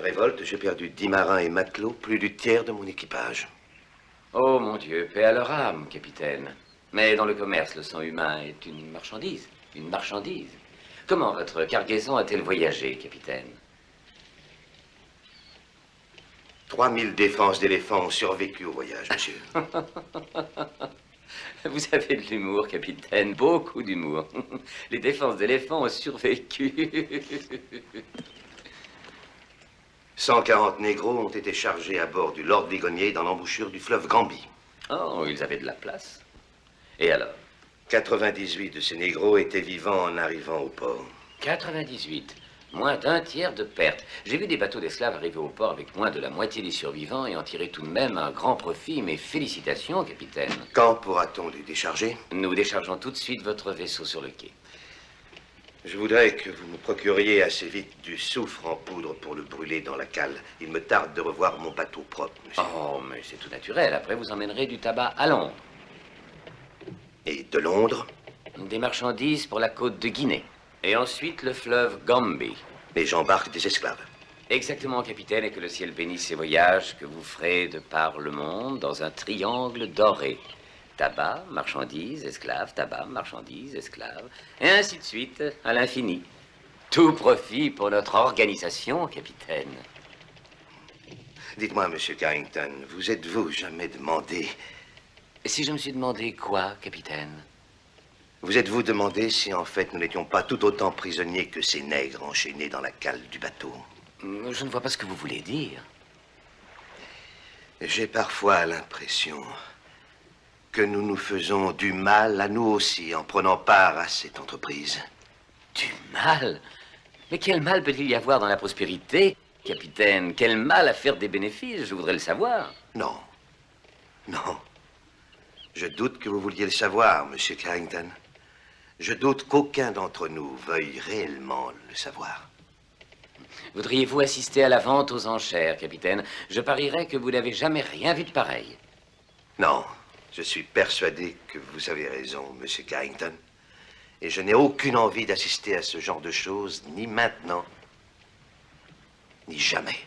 révolte, j'ai perdu 10 marins et matelots, plus du tiers de mon équipage. Oh, mon Dieu, paix à leur âme, capitaine. Mais dans le commerce, le sang humain est une marchandise. Une marchandise. Comment votre cargaison a-t-elle voyagé, capitaine? 3000 défenses d'éléphants ont survécu au voyage, monsieur. Vous avez de l'humour, capitaine, beaucoup d'humour. Les défenses d'éléphants ont survécu. 140 négros ont été chargés à bord du Lord Ligonier dans l'embouchure du fleuve Gambie. Oh, ils avaient de la place. Et alors? 98 de ces négros étaient vivants en arrivant au port. 98. Moins d'un tiers de pertes. J'ai vu des bateaux d'esclaves arriver au port avec moins de la moitié des survivants et en tirer tout de même un grand profit. Mes félicitations, capitaine. Quand pourra-t-on les décharger? Nous déchargeons tout de suite votre vaisseau sur le quai. Je voudrais que vous me procuriez assez vite du soufre en poudre pour le brûler dans la cale. Il me tarde de revoir mon bateau propre, monsieur. Oh, mais c'est tout naturel. Après, vous emmènerez du tabac à Londres. Et de Londres? Des marchandises pour la côte de Guinée. Et ensuite le fleuve Gambie. Et j'embarque des esclaves. Exactement, capitaine, et que le ciel bénisse ces voyages que vous ferez de par le monde dans un triangle doré. Tabac, marchandises, esclaves, tabac, marchandises, esclaves, et ainsi de suite, à l'infini. Tout profit pour notre organisation, capitaine. Dites-moi, monsieur Carrington, vous êtes-vous jamais demandé... Si je me suis demandé quoi, capitaine? Vous êtes-vous demandé si en fait nous n'étions pas tout autant prisonniers que ces nègres enchaînés dans la cale du bateau? Je ne vois pas ce que vous voulez dire. J'ai parfois l'impression que nous nous faisons du mal à nous aussi en prenant part à cette entreprise. Du mal? Mais quel mal peut-il y avoir dans la prospérité, capitaine? Quel mal à faire des bénéfices? Je voudrais le savoir. Non. Non. Je doute que vous vouliez le savoir, monsieur Carrington. Je doute qu'aucun d'entre nous veuille réellement le savoir. Voudriez-vous assister à la vente aux enchères, capitaine? Je parierais que vous n'avez jamais rien vu de pareil. Non, je suis persuadé que vous avez raison, monsieur Carrington. Et je n'ai aucune envie d'assister à ce genre de choses, ni maintenant, ni jamais.